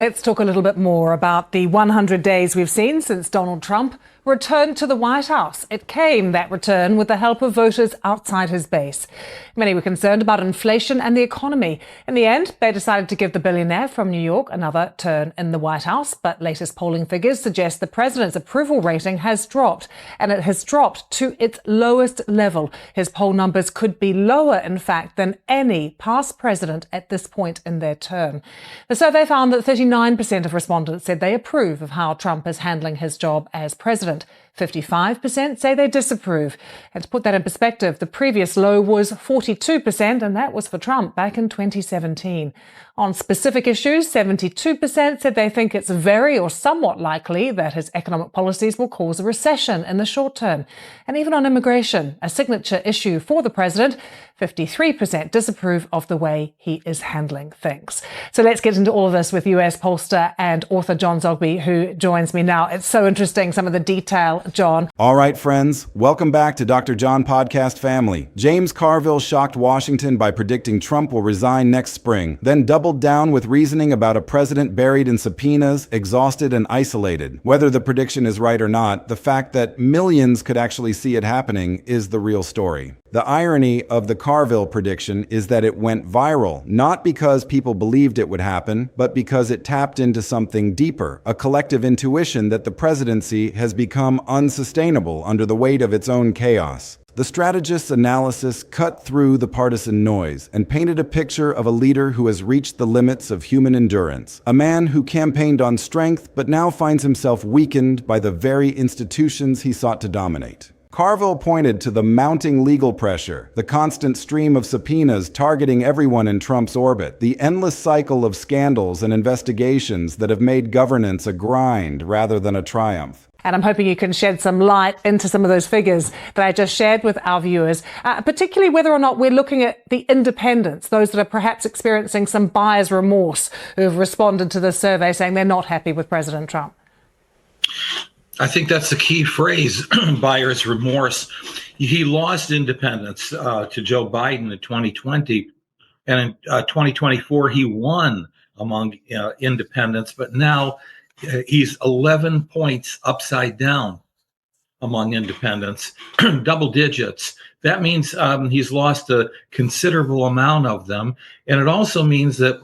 Let's talk a little bit more about the 100 days we've seen since Donald Trump returned to the White House. It came, that return, with the help of voters outside his base. Many were concerned about inflation and the economy. In the end, they decided to give the billionaire from New York another turn in the White House. But latest polling figures suggest the president's approval rating has dropped, and it has dropped to its lowest level. His poll numbers could be lower, in fact, than any past president at this point in their term. The survey found that 39% of respondents said they approve of how Trump is handling his job as president. 55% say they disapprove. And to put that in perspective, the previous low was 42%, and that was for Trump back in 2017. On specific issues, 72% said they think it's very or somewhat likely that his economic policies will cause a recession in the short term. And even on immigration, a signature issue for the president, 53% disapprove of the way he is handling things. So let's get into all of this with US pollster and author John Zogby, who joins me now. It's so interesting, some of the detail, John. All right, friends, welcome back to Dr. John Podcast family. James Carville shocked Washington by predicting Trump will resign next spring, then doubled down with reasoning about a president buried in subpoenas, exhausted and isolated. Whether the prediction is right or not, the fact that millions could actually see it happening is the real story. The irony of the Carville prediction is that it went viral, not because people believed it would happen, but because it tapped into something deeper, a collective intuition that the presidency has become unsustainable under the weight of its own chaos. The strategist's analysis cut through the partisan noise and painted a picture of a leader who has reached the limits of human endurance, a man who campaigned on strength but now finds himself weakened by the very institutions he sought to dominate. Carville pointed to the mounting legal pressure, the constant stream of subpoenas targeting everyone in Trump's orbit, the endless cycle of scandals and investigations that have made governance a grind rather than a triumph. And I'm hoping you can shed some light into some of those figures that I just shared with our viewers, particularly whether or not we're looking at the independents, those that are perhaps experiencing some buyer's remorse, who have responded to this survey saying they're not happy with President Trump. I think that's the key phrase, buyer's remorse. He lost independence to Joe Biden in 2020, and in 2024 he won among independents, but now he's 11 points upside down among independents, double digits. That means he's lost a considerable amount of them, and it also means that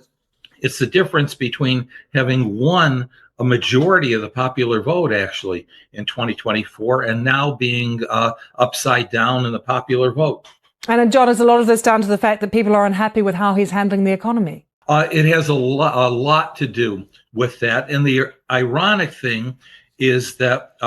it's the difference between having won a majority of the popular vote actually in 2024 and now being upside down in the popular vote. And John, is a lot of this down to the fact that people are unhappy with how he's handling the economy? It has a lot to do with that. And the ironic thing is that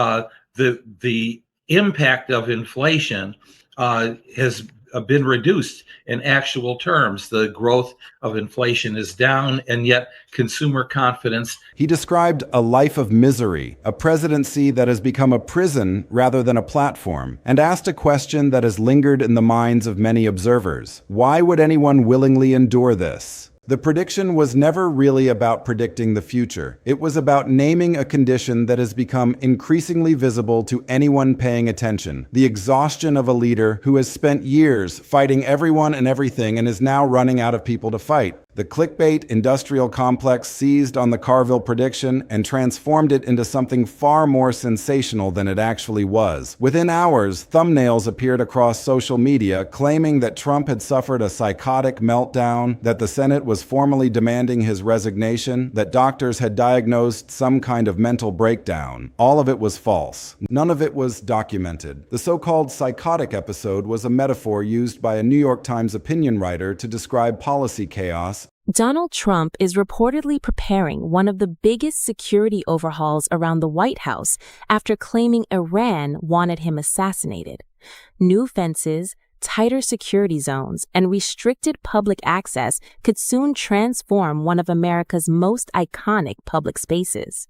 the impact of inflation has been reduced in actual terms. The growth of inflation is down, and yet consumer confidence. He described a life of misery, a presidency that has become a prison rather than a platform, and asked a question that has lingered in the minds of many observers. Why would anyone willingly endure this? The prediction was never really about predicting the future. It was about naming a condition that has become increasingly visible to anyone paying attention. The exhaustion of a leader who has spent years fighting everyone and everything and is now running out of people to fight. The clickbait industrial complex seized on the Carville prediction and transformed it into something far more sensational than it actually was. Within hours, thumbnails appeared across social media claiming that Trump had suffered a psychotic meltdown, that the Senate was formally demanding his resignation, that doctors had diagnosed some kind of mental breakdown. All of it was false. None of it was documented. The so-called psychotic episode was a metaphor used by a New York Times opinion writer to describe policy chaos. Donald Trump is reportedly preparing one of the biggest security overhauls around the White House after claiming Iran wanted him assassinated. New fences, tighter security zones, and restricted public access could soon transform one of America's most iconic public spaces.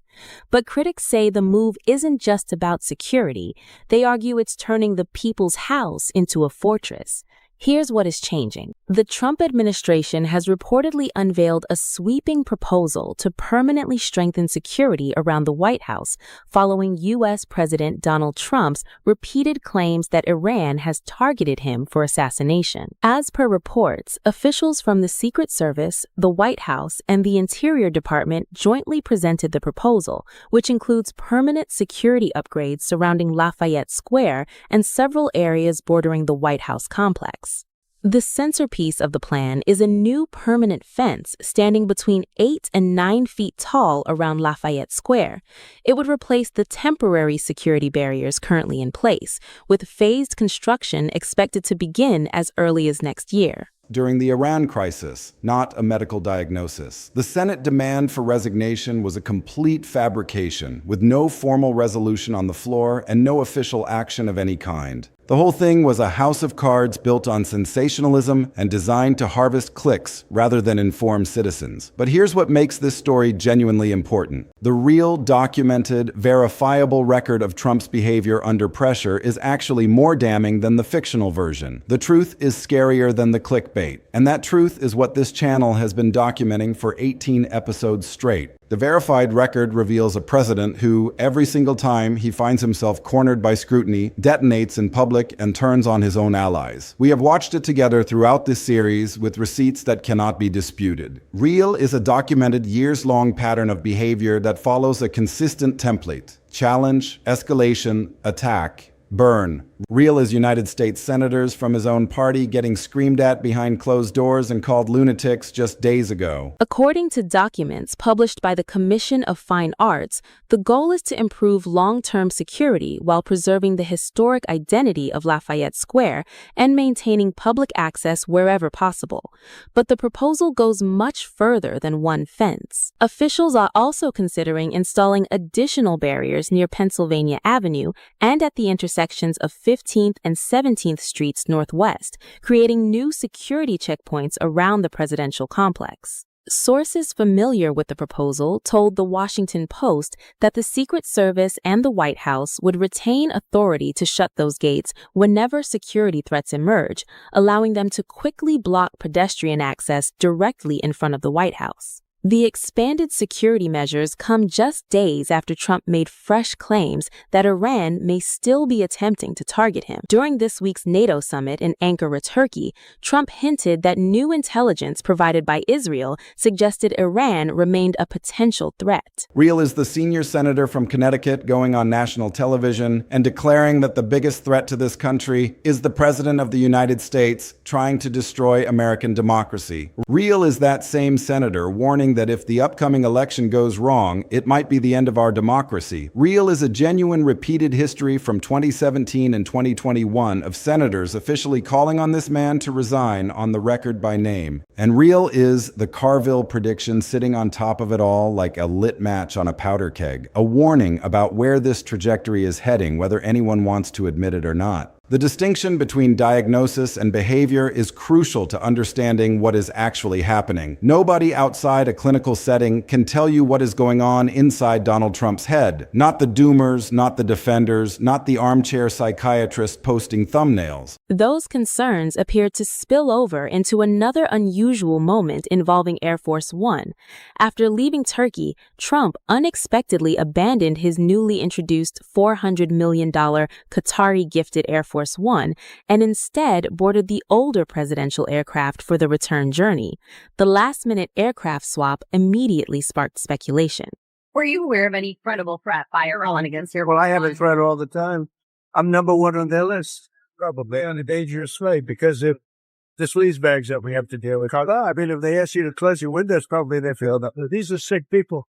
But critics say the move isn't just about security. They argue it's turning the people's house into a fortress. Here's what is changing. The Trump administration has reportedly unveiled a sweeping proposal to permanently strengthen security around the White House following U.S. President Donald Trump's repeated claims that Iran has targeted him for assassination. As per reports, officials from the Secret Service, the White House, and the Interior Department jointly presented the proposal, which includes permanent security upgrades surrounding Lafayette Square and several areas bordering the White House complex. The centerpiece of the plan is a new permanent fence standing between 8 and 9 feet tall around Lafayette Square. It would replace the temporary security barriers currently in place, with phased construction expected to begin as early as next year. During the Iran crisis, not a medical diagnosis. The Senate demand for resignation was a complete fabrication, with no formal resolution on the floor and no official action of any kind. The whole thing was a house of cards built on sensationalism and designed to harvest clicks rather than inform citizens. But here's what makes this story genuinely important. The real, documented, verifiable record of Trump's behavior under pressure is actually more damning than the fictional version. The truth is scarier than the clickbait. And that truth is what this channel has been documenting for 18 episodes straight. The verified record reveals a president who, every single time he finds himself cornered by scrutiny, detonates in public and turns on his own allies. We have watched it together throughout this series with receipts that cannot be disputed. Real is a documented years-long pattern of behavior that follows a consistent template: challenge, escalation, attack, burn. Real is United States senators from his own party getting screamed at behind closed doors and called lunatics just days ago. According to documents published by the Commission of Fine Arts, the goal is to improve long-term security while preserving the historic identity of Lafayette Square and maintaining public access wherever possible. But the proposal goes much further than one fence. Officials are also considering installing additional barriers near Pennsylvania Avenue and at the intersections of 15th and 17th Streets Northwest, creating new security checkpoints around the presidential complex. Sources familiar with the proposal told the Washington Post that the Secret Service and the White House would retain authority to shut those gates whenever security threats emerge, allowing them to quickly block pedestrian access directly in front of the White House. The expanded security measures come just days after Trump made fresh claims that Iran may still be attempting to target him. During this week's NATO summit in Ankara, Turkey, Trump hinted that new intelligence provided by Israel suggested Iran remained a potential threat. Real is the senior senator from Connecticut going on national television and declaring that the biggest threat to this country is the President of the United States trying to destroy American democracy. Real is that same senator warning that if the upcoming election goes wrong, it might be the end of our democracy. Real is a genuine repeated history from 2017 and 2021 of senators officially calling on this man to resign on the record by name. And real is the Carville prediction sitting on top of it all like a lit match on a powder keg, a warning about where this trajectory is heading, whether anyone wants to admit it or not. The distinction between diagnosis and behavior is crucial to understanding what is actually happening. Nobody outside a clinical setting can tell you what is going on inside Donald Trump's head. Not the doomers, not the defenders, not the armchair psychiatrist posting thumbnails. Those concerns appeared to spill over into another unusual moment involving Air Force One. After leaving Turkey, Trump unexpectedly abandoned his newly introduced $400 million Qatari-gifted Air Force One and instead boarded the older presidential aircraft for the return journey. The last-minute aircraft swap immediately sparked speculation. Were you aware of any credible threat by Iran against Air Force Well, I have a One? threat all the time. I'm number one on their list, probably on a dangerous way, because of the sleaze bags that we have to deal with. I mean, if they ask you to close your windows, probably they feel that. These are sick people.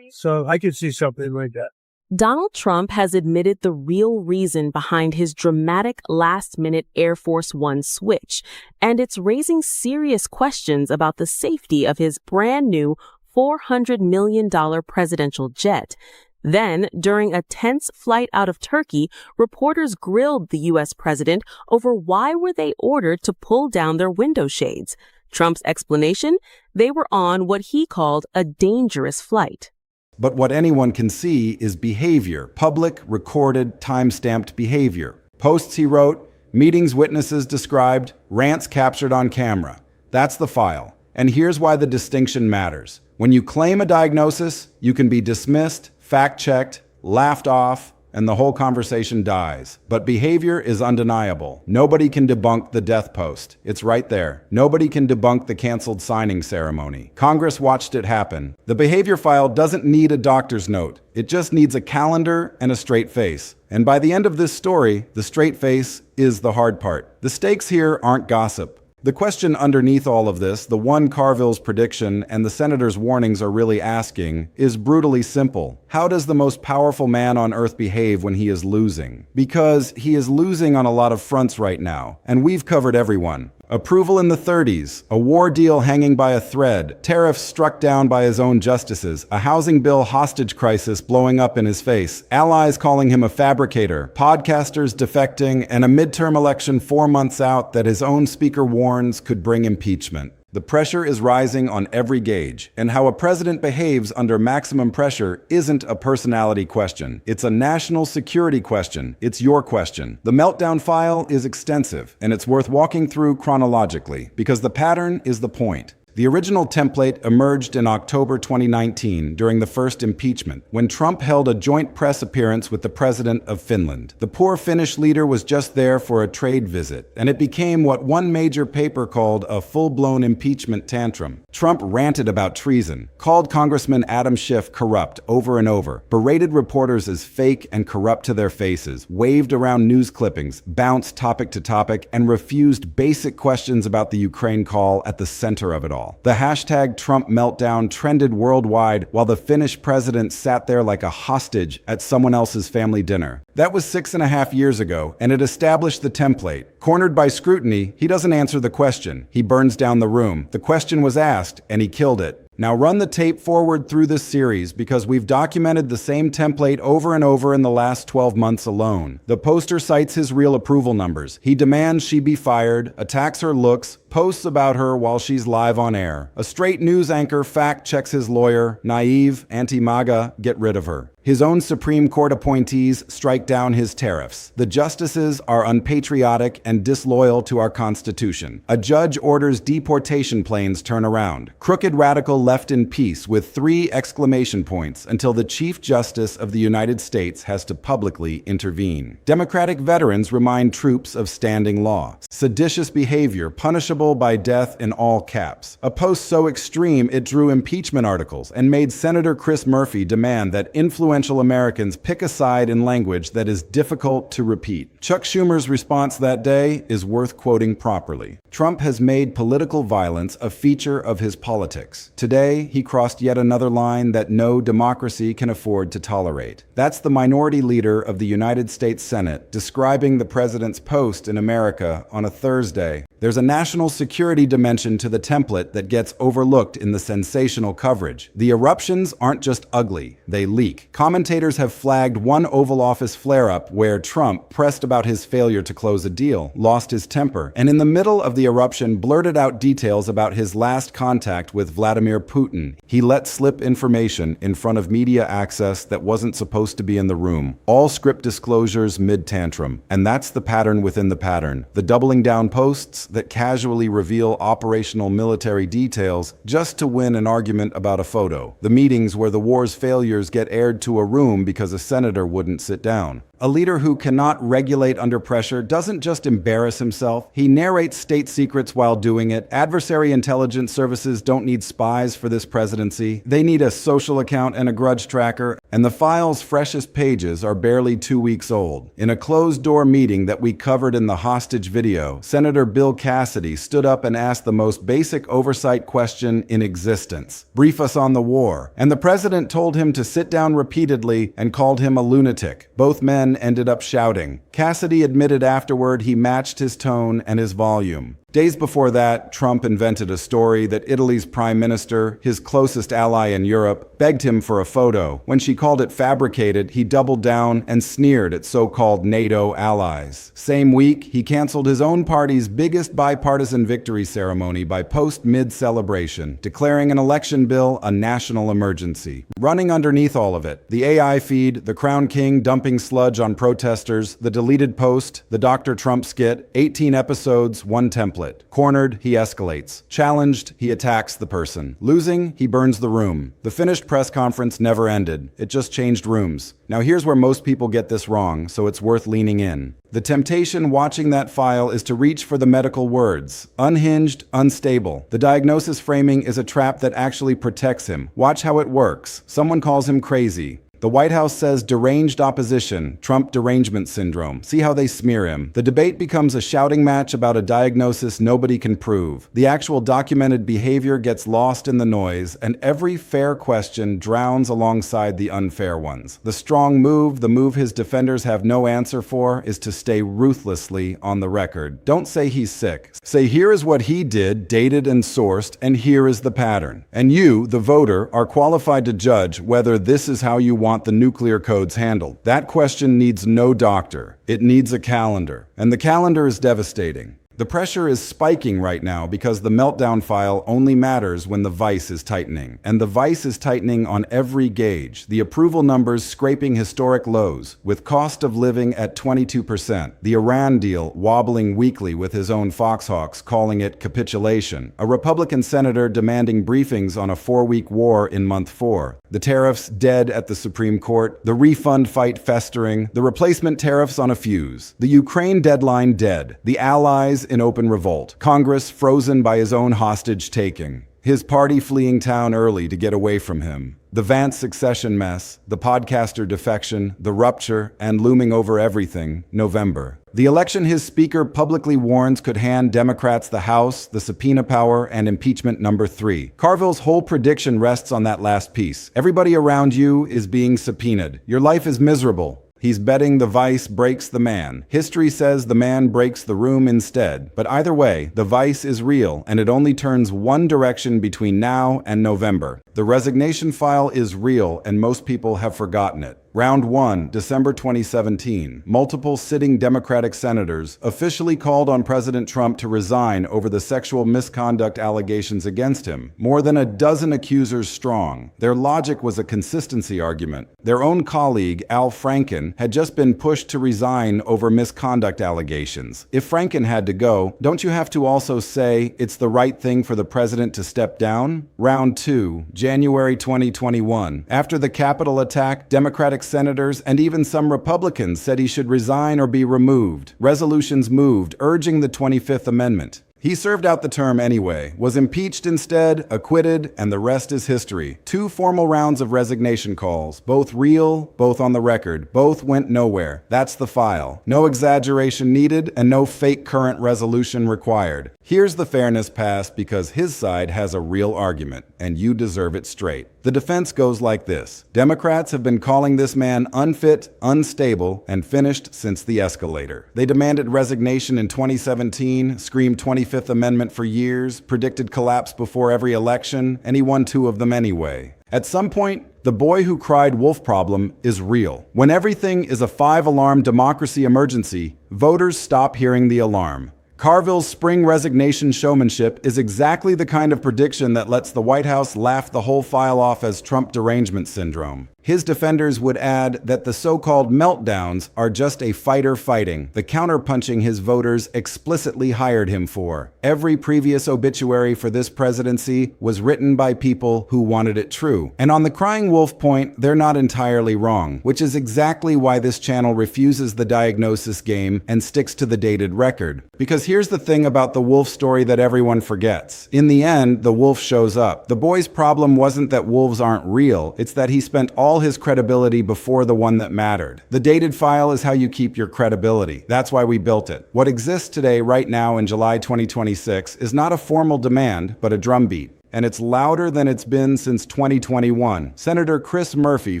So I could see something like that. Donald Trump has admitted the real reason behind his dramatic last-minute Air Force One switch, and it's raising serious questions about the safety of his brand-new $400 million presidential jet. Then, during a tense flight out of Turkey, reporters grilled the U.S. president over why were they ordered to pull down their window shades. Trump's explanation? They were on what he called a dangerous flight. But what anyone can see is behavior, public, recorded, time-stamped behavior. Posts he wrote, Meetings witnesses described, rants captured on camera. That's the file. And here's why the distinction matters. When you claim a diagnosis, you can be dismissed, fact-checked, laughed off, and the whole conversation dies. But behavior is undeniable. Nobody can debunk the death post. It's right there. Nobody can debunk the canceled signing ceremony. Congress watched it happen. The behavior file doesn't need a doctor's note. It just needs a calendar and a straight face. And by the end of this story, the straight face is the hard part. The stakes here aren't gossip. The question underneath all of this, the one Carville's prediction and the senator's warnings are really asking, is brutally simple. How does the most powerful man on earth behave when he is losing? Because he is losing on a lot of fronts right now, and we've covered everyone. Approval in the 30s, a war deal hanging by a thread, tariffs struck down by his own justices, a housing bill hostage crisis blowing up in his face, allies calling him a fabricator, podcasters defecting, and a midterm election 4 months out that his own speaker warns could bring impeachment. The pressure is rising on every gauge, and how a president behaves under maximum pressure isn't a personality question. It's a national security question. It's your question. The meltdown file is extensive, and it's worth walking through chronologically, because the pattern is the point. The original template emerged in October 2019 during the first impeachment, when Trump held a joint press appearance with the president of Finland. The poor Finnish leader was just there for a trade visit, and it became what one major paper called a full-blown impeachment tantrum. Trump ranted about treason, called Congressman Adam Schiff corrupt over and over, berated reporters as fake and corrupt to their faces, waved around news clippings, bounced topic to topic, and refused basic questions about the Ukraine call at the center of it all. The hashtag Trump meltdown trended worldwide while the Finnish president sat there like a hostage at someone else's family dinner. That was 6.5 years ago, and it established the template. Cornered by scrutiny, he doesn't answer the question. He burns down the room. The question was asked, and he killed it. Now run the tape forward through this series because we've documented the same template over and over in the last 12 months alone. The poster cites his real approval numbers. He demands she be fired, attacks her looks, posts about her while she's live on air. A straight news anchor fact-checks his lawyer, naive, anti-MAGA, get rid of her. His own Supreme Court appointees strike down his tariffs. The justices are unpatriotic and disloyal to our Constitution. A judge orders deportation planes turn around. Crooked radical left in peace with 3 exclamation points until the Chief Justice of the United States has to publicly intervene. Democratic veterans remind troops of standing law. Seditious behavior punishable by death in all caps. A post so extreme it drew impeachment articles and made Senator Chris Murphy demand that influential Americans pick a side in language that is difficult to repeat. Chuck Schumer's response that day is worth quoting properly. Trump has made political violence a feature of his politics. Today, he crossed yet another line that no democracy can afford to tolerate. That's the minority leader of the United States Senate describing the president's post in America on a Thursday. There's a national security dimension to the template that gets overlooked in the sensational coverage. The eruptions aren't just ugly, they leak. Commentators have flagged one Oval Office flare-up where Trump, pressed about his failure to close a deal, lost his temper, and in the middle of the eruption blurted out details about his last contact with Vladimir Putin. He let slip information in front of media access that wasn't supposed to be in the room. All script disclosures mid-tantrum. And that's the pattern within the pattern. The doubling down posts that casually reveal operational military details just to win an argument about a photo. The meetings where the war's failures get aired to a room because a senator wouldn't sit down. A leader who cannot regulate under pressure doesn't just embarrass himself, he narrates state secrets while doing it. Adversary intelligence services don't need spies for this presidency. They need a social account and a grudge tracker, and the file's freshest pages are barely 2 weeks old. In a closed-door meeting that we covered in the hostage video, Senator Bill Cassidy stood up and asked the most basic oversight question in existence. Brief us on the war. And the president told him to sit down repeatedly and called him a lunatic. Both men ended up shouting. Cassidy admitted afterward he matched his tone and his volume. Days before that, Trump invented a story that Italy's prime minister, his closest ally in Europe, begged him for a photo. When she called it fabricated, he doubled down and sneered at so-called NATO allies. Same week, he canceled his own party's biggest bipartisan victory ceremony by post-mid-celebration, declaring an election bill a national emergency. Running underneath all of it, the AI feed, the Crown King dumping sludge on protesters, the Deleted post, the Dr. Trump skit, 18 episodes, one template. Cornered, he escalates. Challenged, he attacks the person. Losing, he burns the room. The finished press conference never ended. It just changed rooms. Now here's where most people get this wrong, so it's worth leaning in. The temptation watching that file is to reach for the medical words. Unhinged, unstable. The diagnosis framing is a trap that actually protects him. Watch how it works. Someone calls him crazy. The White House says deranged opposition, Trump derangement syndrome. See how they smear him. The debate becomes a shouting match about a diagnosis nobody can prove. The actual documented behavior gets lost in the noise, and every fair question drowns alongside the unfair ones. The strong move, the move his defenders have no answer for, is to stay ruthlessly on the record. Don't say he's sick. Say here is what he did, dated and sourced, and here is the pattern. And you, the voter, are qualified to judge whether this is how you want the nuclear codes handled. That question needs no doctor. It needs a calendar. And the calendar is devastating. The pressure is spiking right now because the meltdown file only matters when the vice is tightening. And the vice is tightening on every gauge. The approval numbers scraping historic lows, with cost of living at 22%. The Iran deal wobbling weekly with his own foxhawks calling it capitulation. A Republican senator demanding briefings on a 4-week war in month 4. The tariffs dead at the Supreme Court. The refund fight festering. The replacement tariffs on a fuse. The Ukraine deadline dead. The allies in open revolt. Congress frozen by his own hostage-taking. His party fleeing town early to get away from him. The Vance succession mess, the podcaster defection, the rupture, and looming over everything, November. The election his speaker publicly warns could hand Democrats the House, the subpoena power, and impeachment number 3. Carville's whole prediction rests on that last piece. Everybody around you is being subpoenaed. Your life is miserable. He's betting the vice breaks the man. History says the man breaks the room instead. But either way, the vice is real, and it only turns one direction between now and November. The resignation file is real, and most people have forgotten it. Round 1, December 2017. Multiple sitting Democratic senators officially called on President Trump to resign over the sexual misconduct allegations against him. More than a dozen accusers strong. Their logic was a consistency argument. Their own colleague, Al Franken, had just been pushed to resign over misconduct allegations. If Franken had to go, don't you have to also say it's the right thing for the president to step down? Round 2, January 2021. After the Capitol attack, Democratic senators and even some Republicans said he should resign or be removed. Resolutions moved, urging the 25th Amendment. He served out the term anyway, was impeached instead, acquitted, and the rest is history. 2 formal rounds of resignation calls, both real, both on the record, both went nowhere. That's the file. No exaggeration needed and no fake current resolution required. Here's the fairness pass because his side has a real argument, and you deserve it straight. The defense goes like this. Democrats have been calling this man unfit, unstable, and finished since the escalator. They demanded resignation in 2017, screamed 25th Amendment for years, predicted collapse before every election, and he won 2 of them anyway. At some point, the boy who cried wolf problem is real. When everything is a 5-alarm democracy emergency, voters stop hearing the alarm. Carville's spring resignation showmanship is exactly the kind of prediction that lets the White House laugh the whole file off as Trump derangement syndrome. His defenders would add that the so-called meltdowns are just a fighter fighting, the counterpunching his voters explicitly hired him for. Every previous obituary for this presidency was written by people who wanted it true. And on the crying wolf point, they're not entirely wrong, which is exactly why this channel refuses the diagnosis game and sticks to the dated record. Because here's the thing about the wolf story that everyone forgets. In the end, the wolf shows up. The boy's problem wasn't that wolves aren't real, it's that he spent all his credibility before the one that mattered. The dated file is how you keep your credibility. That's why we built it. What exists today, right now in July 2026, is not a formal demand, but a drumbeat. And it's louder than it's been since 2021. Senator Chris Murphy,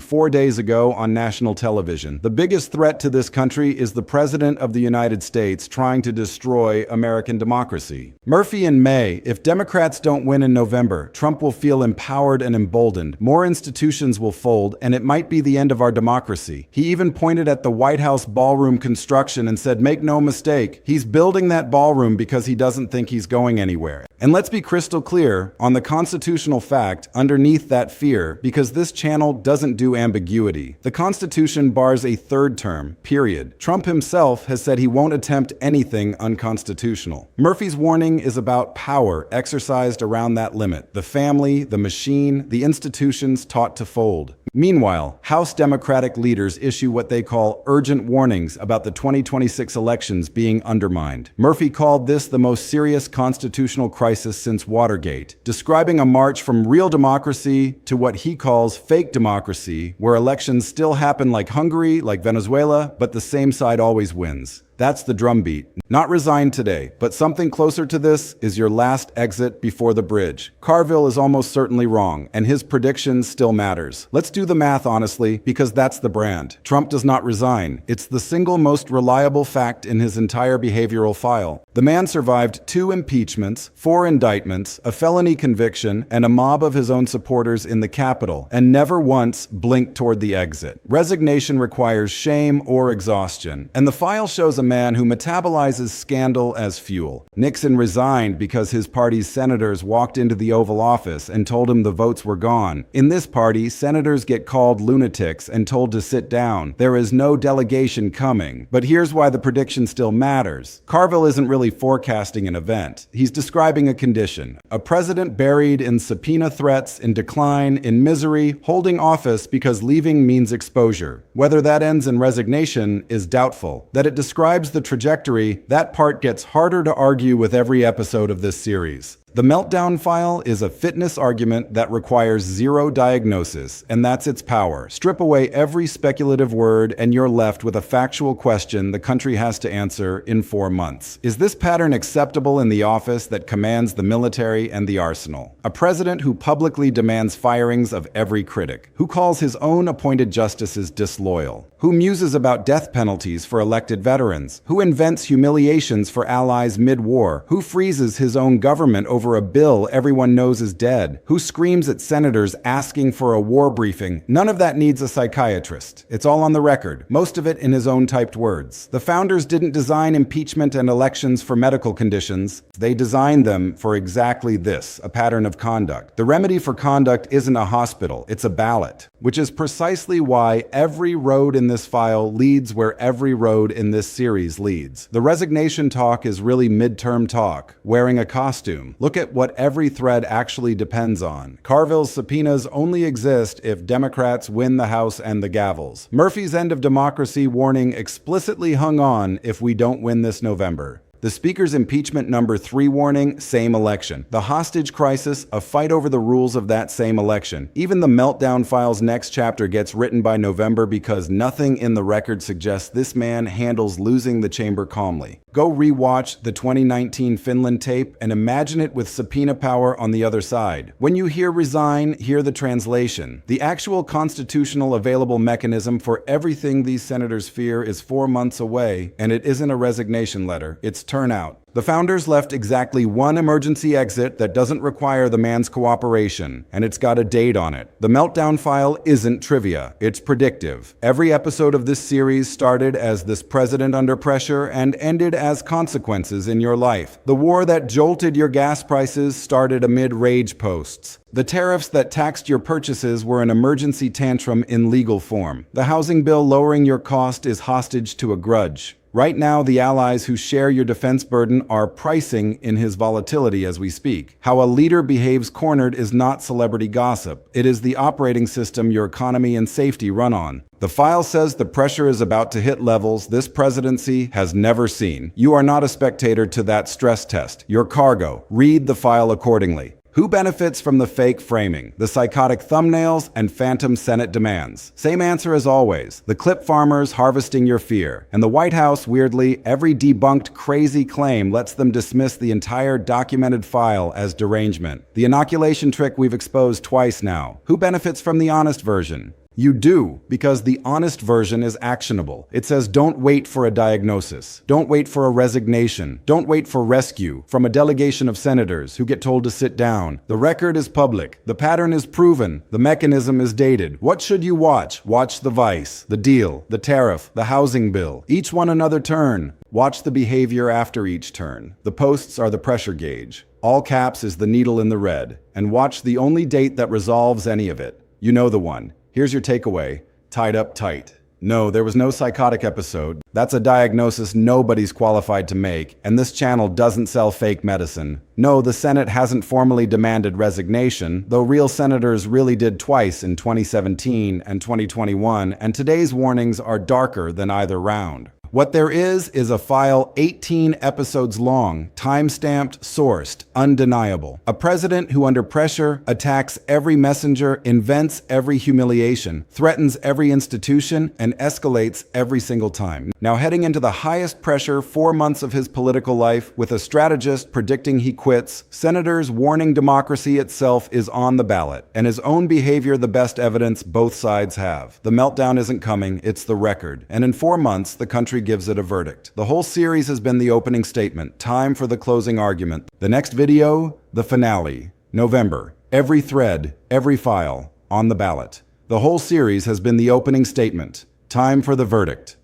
4 days ago on national television. The biggest threat to this country is the President of the United States trying to destroy American democracy. Murphy in May, if Democrats don't win in November, Trump will feel empowered and emboldened. More institutions will fold, and it might be the end of our democracy. He even pointed at the White House ballroom construction and said, make no mistake, he's building that ballroom because he doesn't think he's going anywhere. And let's be crystal clear, on the constitutional fact underneath that fear because this channel doesn't do ambiguity. The Constitution bars a third term, period. Trump himself has said he won't attempt anything unconstitutional. Murphy's warning is about power exercised around that limit. The family, the machine, the institutions taught to fold. Meanwhile, House Democratic leaders issue what they call urgent warnings about the 2026 elections being undermined. Murphy called this the most serious constitutional crisis since Watergate, describing a march from real democracy to what he calls fake democracy, where elections still happen like Hungary, like Venezuela, but the same side always wins. That's the drumbeat. Not resign today, but something closer to this is your last exit before the bridge. Carville is almost certainly wrong, and his prediction still matters. Let's do the math honestly, because that's the brand. Trump does not resign. It's the single most reliable fact in his entire behavioral file. The man survived 2 impeachments, 4 indictments, a felony conviction, and a mob of his own supporters in the Capitol, and never once blinked toward the exit. Resignation requires shame or exhaustion, and the file shows a man who metabolizes scandal as fuel. Nixon resigned because his party's senators walked into the Oval Office and told him the votes were gone. In this party, senators get called lunatics and told to sit down. There is no delegation coming. But here's why the prediction still matters. Carville isn't really forecasting an event. He's describing a condition. A president buried in subpoena threats, in decline, in misery, holding office because leaving means exposure. Whether that ends in resignation is doubtful. That it describes the trajectory, that part gets harder to argue with every episode of this series. The meltdown file is a fitness argument that requires zero diagnosis, and that's its power. Strip away every speculative word, and you're left with a factual question the country has to answer in 4 months. Is this pattern acceptable in the office that commands the military and the arsenal? A president who publicly demands firings of every critic, who calls his own appointed justices disloyal, who muses about death penalties for elected veterans, who invents humiliations for allies mid-war, who freezes his own government over a bill everyone knows is dead, who screams at senators asking for a war briefing. None of that needs a psychiatrist. It's all on the record, most of it in his own typed words. The founders didn't design impeachment and elections for medical conditions. They designed them for exactly this, a pattern of conduct. The remedy for conduct isn't a hospital, it's a ballot, which is precisely why every road in this file leads where every road in this series leads. The resignation talk is really midterm talk, wearing a costume. Look at what every thread actually depends on. Carville's subpoenas only exist if Democrats win the House and the gavels. Murphy's end of democracy warning explicitly hung on if we don't win this November. The Speaker's impeachment number 3 warning, same election. The hostage crisis, a fight over the rules of that same election. Even the meltdown file's next chapter gets written by November because nothing in the record suggests this man handles losing the chamber calmly. Go rewatch the 2019 Finland tape and imagine it with subpoena power on the other side. When you hear resign, hear the translation. The actual constitutional available mechanism for everything these senators fear is 4 months away, and it isn't a resignation letter, it's turnout. The founders left exactly 1 emergency exit that doesn't require the man's cooperation, and it's got a date on it. The meltdown file isn't trivia, it's predictive. Every episode of this series started as this president under pressure and ended as consequences in your life. The war that jolted your gas prices started amid rage posts. The tariffs that taxed your purchases were an emergency tantrum in legal form. The housing bill lowering your cost is hostage to a grudge. Right now, the allies who share your defense burden are pricing in his volatility as we speak. How a leader behaves cornered is not celebrity gossip. It is the operating system your economy and safety run on. The file says the pressure is about to hit levels this presidency has never seen. You are not a spectator to that stress test. You're cargo. Read the file accordingly. Who benefits from the fake framing, the psychotic thumbnails, and phantom Senate demands? Same answer as always. The clip farmers harvesting your fear. And the White House, weirdly, every debunked crazy claim lets them dismiss the entire documented file as derangement. The inoculation trick we've exposed twice now. Who benefits from the honest version? You do, because the honest version is actionable. It says don't wait for a diagnosis. Don't wait for a resignation. Don't wait for rescue from a delegation of senators who get told to sit down. The record is public. The pattern is proven. The mechanism is dated. What should you watch? Watch the Vice, the deal, the tariff, the housing bill. Each one another turn. Watch the behavior after each turn. The posts are the pressure gauge. All caps is the needle in the red. And watch the only date that resolves any of it. You know the one. Here's your takeaway. Tied up tight. No, there was no psychotic episode. That's a diagnosis nobody's qualified to make, and this channel doesn't sell fake medicine. No, the Senate hasn't formally demanded resignation, though real senators really did twice in 2017 and 2021, and today's warnings are darker than either round. What there is a file 18 episodes long, time-stamped, sourced, undeniable. A president who under pressure attacks every messenger, invents every humiliation, threatens every institution, and escalates every single time. Now heading into the highest pressure 4 months of his political life, with a strategist predicting he quits, senators warning democracy itself is on the ballot, and his own behavior the best evidence both sides have. The meltdown isn't coming, it's the record. And in 4 months, the country gives it a verdict. The whole series has been the opening statement. Time for the closing argument. The next video, the finale. November. Every thread, every file, on the ballot. The whole series has been the opening statement. Time for the verdict.